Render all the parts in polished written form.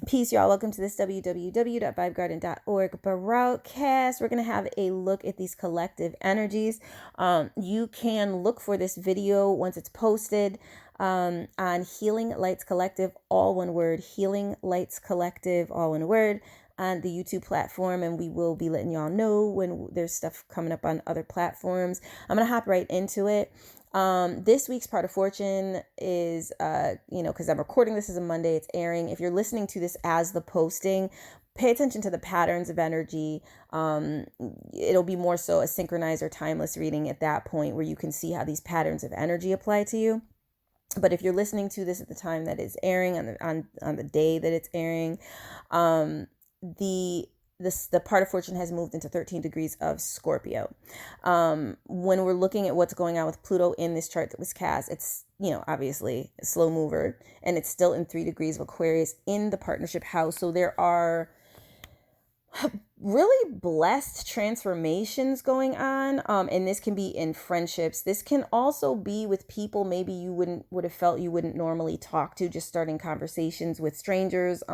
Peace, y'all. Welcome to this www.vibegarden.org broadcast. We're going to have a look at these collective energies. You can look for this video once it's posted on Healing Lights Collective, all one word, Healing Lights Collective, all one word, on the YouTube platform, and we will be letting y'all know when there's stuff coming up on other platforms. I'm going to hop right into it. This week's part of fortune is, because I'm recording this as a Monday, it's airing. If you're listening to this as the posting, pay attention to the patterns of energy. It'll be more so a synchronized or timeless reading at that point where you can see how these patterns of energy apply to you. But if you're listening to this at the time that it's airing, on the day that it's airing, the part of fortune has moved into 13 degrees of Scorpio. When we're looking at what's going on with Pluto in this chart that was cast, it's, obviously a slow mover, and it's still in 3 degrees of Aquarius in the partnership house. So there are really blessed transformations going on, and this can be in friendships. This can also be with people maybe you would have felt you wouldn't normally talk to, just starting conversations with strangers,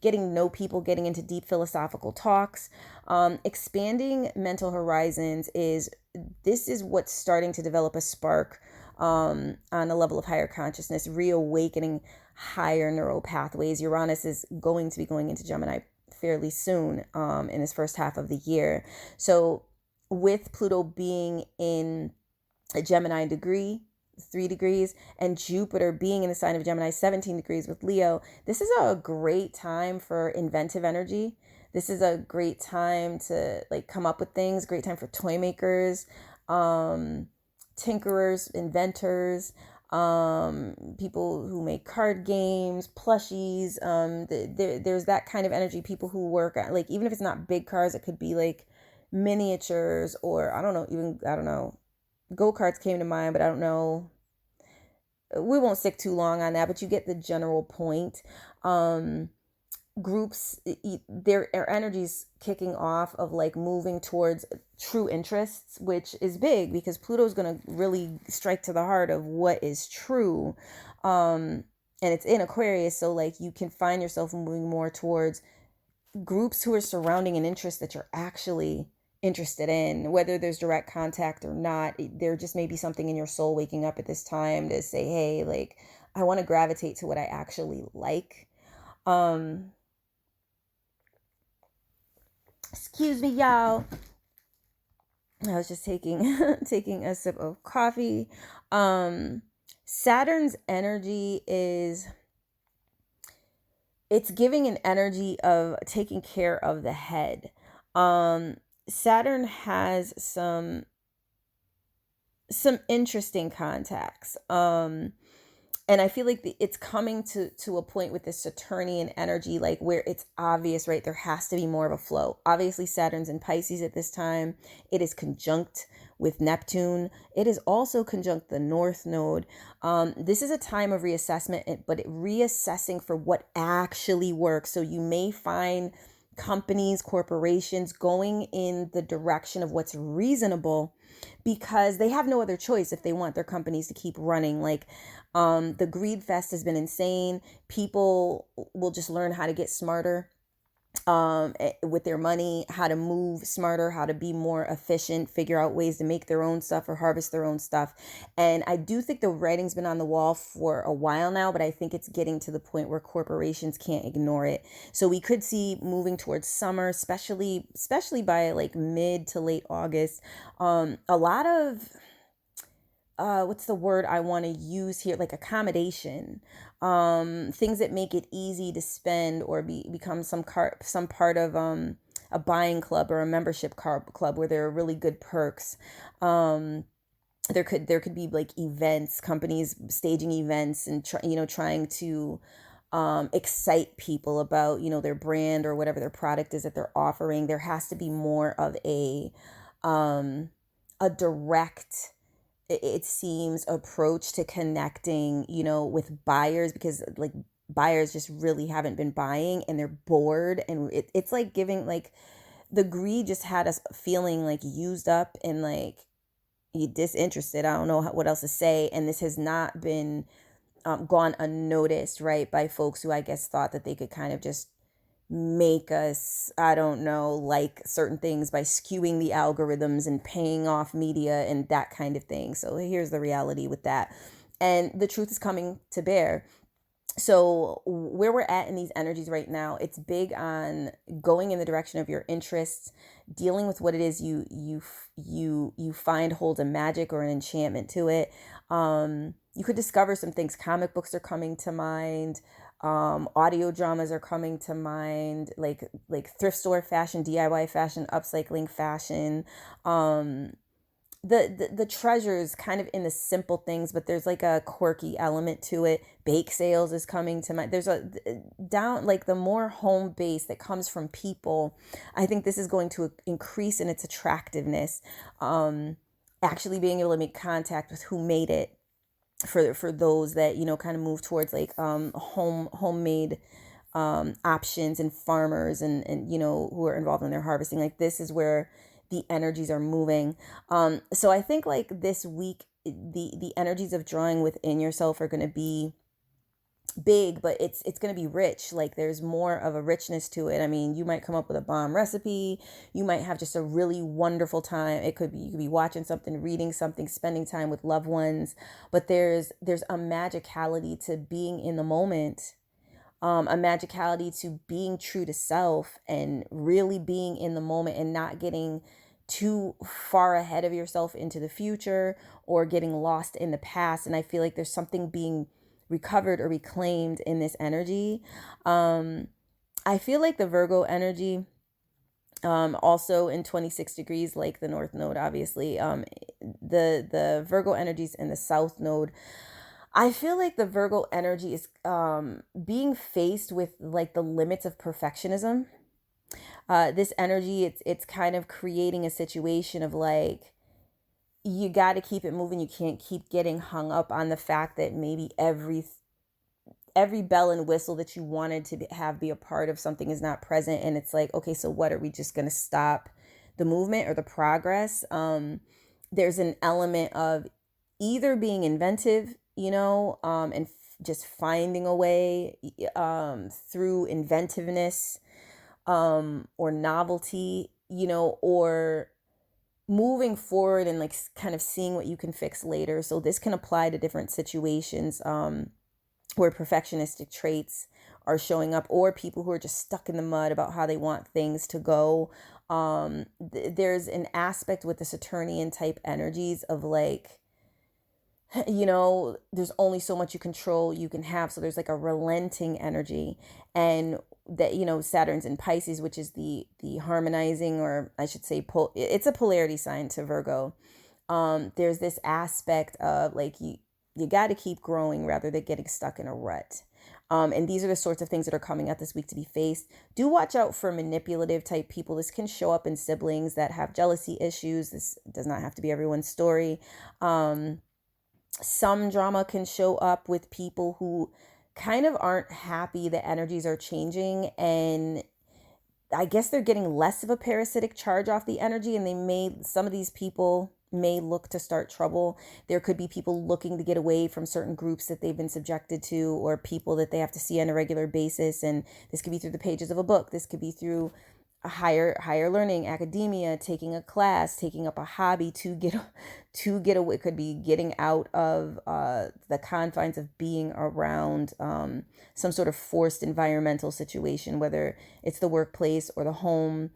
getting to know people, getting into deep philosophical talks, expanding mental horizons. This is what's starting to develop a spark on a level of higher consciousness, reawakening higher neural pathways. Uranus is going to be going into Gemini fairly soon, in this first half of the year. So with Pluto being in a Gemini degree, 3 degrees, and Jupiter being in the sign of Gemini, 17 degrees with Leo, this is a great time for inventive energy. This is a great time to come up with things, great time for toy makers, tinkerers, inventors, people who make card games, plushies. There's that kind of energy. People who work at, even if it's not big cars, it could be miniatures, or I don't know, go-karts came to mind, but I don't know. We won't stick too long on that, but you get the general point. Groups, their energies kicking off of moving towards true interests, which is big because Pluto's going to really strike to the heart of what is true, and it's in Aquarius. So you can find yourself moving more towards groups who are surrounding an interest that you're actually interested in, whether there's direct contact or not. There just may be something in your soul waking up at this time to say, hey, I want to gravitate to what I actually like. Excuse me, y'all. I was just taking taking a sip of coffee. Saturn's energy it's giving an energy of taking care of the head. Saturn has some interesting contacts. And I feel it's coming to a point with this Saturnian energy, where it's obvious, right? There has to be more of a flow. Obviously, Saturn's in Pisces at this time. It is conjunct with Neptune. It is also conjunct the North Node. This is a time of reassessment, but reassessing for what actually works. So you may find companies, corporations going in the direction of what's reasonable because they have no other choice if they want their companies to keep running. The greed fest has been insane. People will just learn how to get smarter with their money, how to move smarter, how to be more efficient, figure out ways to make their own stuff or harvest their own stuff. And I do think the writing's been on the wall for a while now, but I think it's getting to the point where corporations can't ignore it. So we could see moving towards summer, especially by mid to late August, a lot of what's the word I want to use here? Accommodation, things that make it easy to spend or become some part of a buying club or a membership club where there are really good perks. There could be events, companies staging events and trying to excite people about their brand or whatever their product is that they're offering. There has to be more of a direct, it seems, approach to connecting, with buyers, because buyers just really haven't been buying and they're bored, and it's giving the greed just had us feeling used up and disinterested. I don't know what else to say. And this has not been gone unnoticed, right, by folks who I guess thought that they could kind of just make us, I don't know, like certain things by skewing the algorithms and paying off media and that kind of thing. So here's the reality with that. And the truth is coming to bear. So where we're at in these energies right now, it's big on going in the direction of your interests, dealing with what it is you find holds a magic or an enchantment to it. You could discover some things. Comic books are coming to mind. Audio dramas are coming to mind, like thrift store fashion, DIY fashion, upcycling fashion. The treasures kind of in the simple things, but there's like a quirky element to it. Bake sales is coming to mind. There's a down, like the more home base that comes from people, I think this is going to increase in its attractiveness. Actually being able to make contact with who made it, for those that, you know, kind of move towards like homemade options, and farmers and you know, who are involved in their harvesting. Like this is where the energies are moving. So I think like this week, the energies of drawing within yourself are going to be big, but it's going to be rich. Like there's more of a richness to it. I mean, you might come up with a bomb recipe. You might have just a really wonderful time. It could be, you could be watching something, reading something, spending time with loved ones, but there's a magicality to being in the moment. A magicality to being true to self and really being in the moment and not getting too far ahead of yourself into the future or getting lost in the past. And I feel like there's something being recovered or reclaimed in this energy. I feel like the Virgo energy, also in 26 degrees, like the North Node, obviously, the Virgo energies in the South Node. I feel like the Virgo energy is being faced with like the limits of perfectionism. This energy, it's kind of creating a situation of like, you got to keep it moving. You can't keep getting hung up on the fact that maybe every bell and whistle that you wanted to have be a part of something is not present. And it's like, okay, so what, are we just going to stop the movement or the progress? There's an element of either being inventive, you know, and just finding a way through inventiveness or novelty, you know, or moving forward and like kind of seeing what you can fix later. So this can apply to different situations where perfectionistic traits are showing up, or people who are just stuck in the mud about how they want things to go. There's an aspect with the Saturnian type energies of like, you know, there's only so much you can have. So there's like a relenting energy, and that, you know, Saturn's in Pisces, which is the harmonizing, or I should say, it's a polarity sign to Virgo. There's this aspect of like, you got to keep growing rather than getting stuck in a rut. And these are the sorts of things that are coming out this week to be faced. Do watch out for manipulative type people. This can show up in siblings that have jealousy issues. This does not have to be everyone's story. Some drama can show up with people who kind of aren't happy that energies are changing, and I guess they're getting less of a parasitic charge off the energy, and some of these people may look to start trouble. There could be people looking to get away from certain groups that they've been subjected to, or people that they have to see on a regular basis. And this could be through the pages of a book. This could be through a higher learning, academia, taking a class, taking up a hobby to get away. It could be getting out of the confines of being around some sort of forced environmental situation, whether it's the workplace or the home.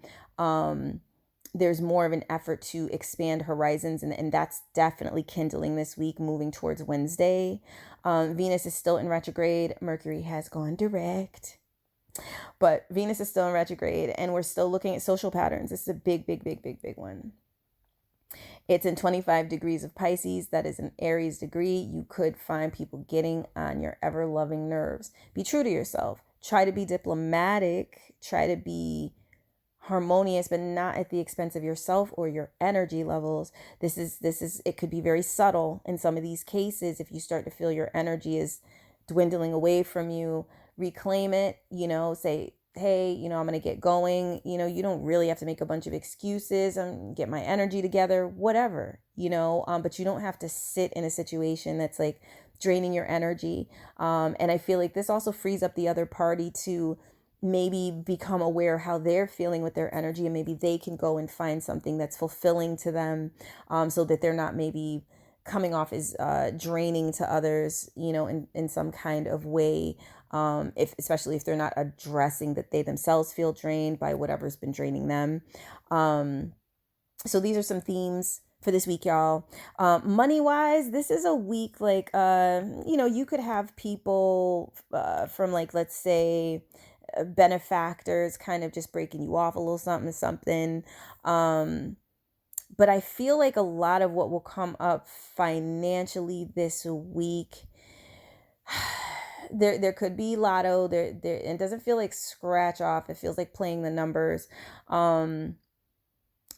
There's more of an effort to expand horizons, and that's definitely kindling this week, moving towards Wednesday. Venus is still in retrograde. Mercury has gone direct. But Venus is still in retrograde, and we're still looking at social patterns. This is a big one. It's in 25 degrees of Pisces. That is an Aries degree. You could find people getting on your ever-loving nerves. Be true to yourself. Try to be diplomatic. Try to be harmonious, but not at the expense of yourself or your energy levels. This is it could be very subtle in some of these cases. If you start to feel your energy is dwindling away from you, reclaim it, you know, say, hey, you know, I'm going to get going. You know, you don't really have to make a bunch of excuses and get my energy together, whatever, you know, but you don't have to sit in a situation that's like draining your energy. And I feel like this also frees up the other party to maybe become aware of how they're feeling with their energy, and maybe they can go and find something that's fulfilling to them, so that they're not maybe coming off as draining to others, in some kind of way, especially if they're not addressing that they themselves feel drained by whatever's been draining them. So these are some themes for this week, y'all. Money wise, this is a week like, you could have people from, like, let's say, benefactors kind of just breaking you off a little something. But I feel like a lot of what will come up financially this week, there could be lotto. It doesn't feel like scratch off. It feels like playing the numbers.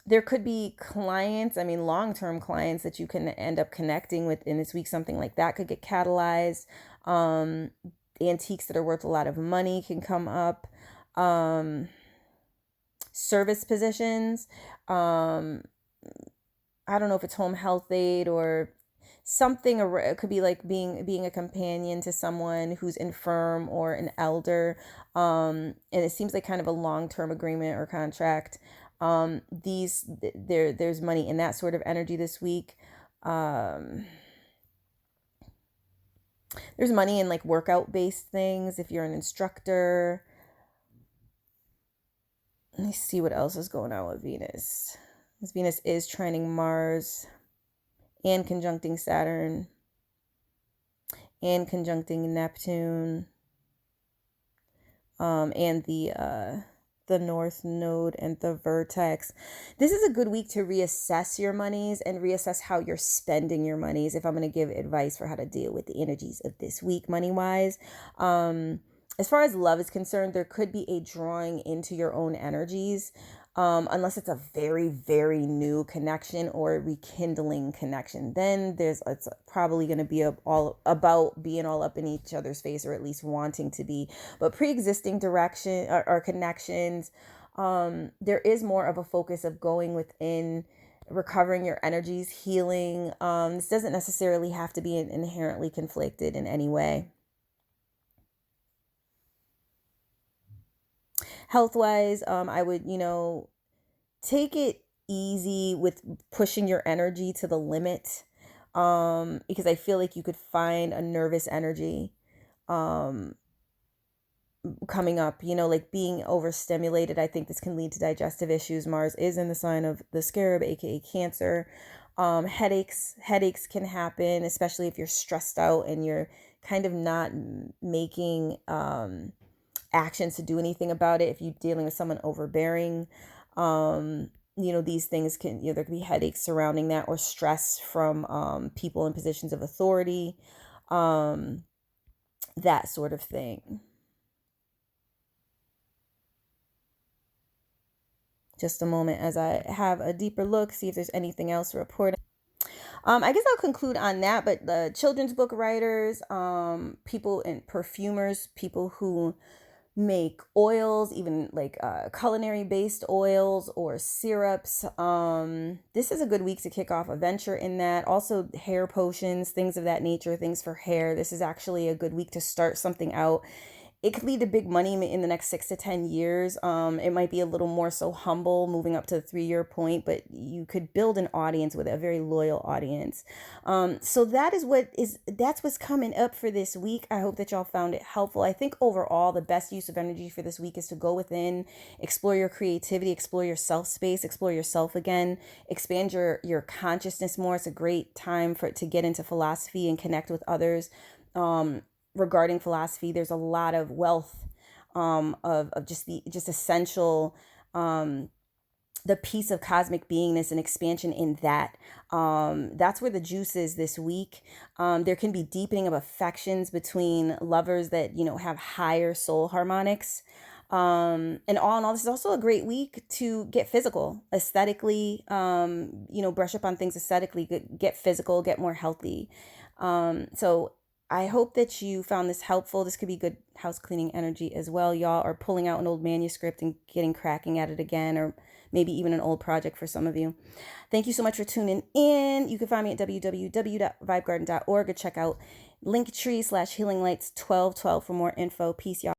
There could be clients, long-term clients that you can end up connecting with in this week. Something like that could get catalyzed. Antiques that are worth a lot of money can come up. Service positions. I don't know if it's home health aid or something. It could be like being a companion to someone who's infirm or an elder. And it seems like kind of a long-term agreement or contract. There's money in that sort of energy this week. There's money in like workout based things if you're an instructor. Let me see what else is going on with Venus. This Venus is trining Mars and conjuncting Saturn and conjuncting Neptune, and the North Node and the vertex. This is a good week to reassess your monies and reassess how you're spending your monies. If I'm going to give advice for how to deal with the energies of this week, money-wise. As far as love is concerned, there could be a drawing into your own energies, unless it's a very, very new connection or a rekindling connection. Then it's probably going to be all about being all up in each other's face, or at least wanting to be. But pre-existing direction or connections, there is more of a focus of going within, recovering your energies, healing. This doesn't necessarily have to be inherently conflicted in any way. Health-wise, I would, take it easy with pushing your energy to the limit, because I feel like you could find a nervous energy coming up, like being overstimulated. I think this can lead to digestive issues. Mars is in the sign of the scarab, aka Cancer. Headaches can happen, especially if you're stressed out and you're kind of not making actions to do anything about it. If you're dealing with someone overbearing, these things can, there could be headaches surrounding that, or stress from people in positions of authority, that sort of thing. Just a moment as I have a deeper look, see if there's anything else to report. I guess I'll conclude on that, but the children's book writers, people and perfumers, people who make oils, even like culinary based oils or syrups. This is a good week to kick off a venture in that. Also hair potions, things of that nature, things for hair. This is actually a good week to start something out. It could lead to big money in the next 6 to 10 years. It might be a little more so humble moving up to the 3-year point, but you could build an audience with a very loyal audience. So that's what's coming up for this week. I hope that y'all found it helpful. I think overall, the best use of energy for this week is to go within, explore your creativity, explore your self space, explore yourself again, expand your consciousness more. It's a great time to get into philosophy and connect with others. Regarding philosophy, there's a lot of wealth of just essential, the piece of cosmic beingness and expansion in that. That's where the juice is this week. There can be deepening of affections between lovers that have higher soul harmonics. And all in all, this is also a great week to get physical, aesthetically, brush up on things aesthetically, get physical, get more healthy. So I hope that you found this helpful. This could be good house cleaning energy as well. Y'all are pulling out an old manuscript and getting cracking at it again, or maybe even an old project for some of you. Thank you so much for tuning in. You can find me at www.vibegarden.org or check out Linktree/healinglights1212 for more info. Peace, y'all.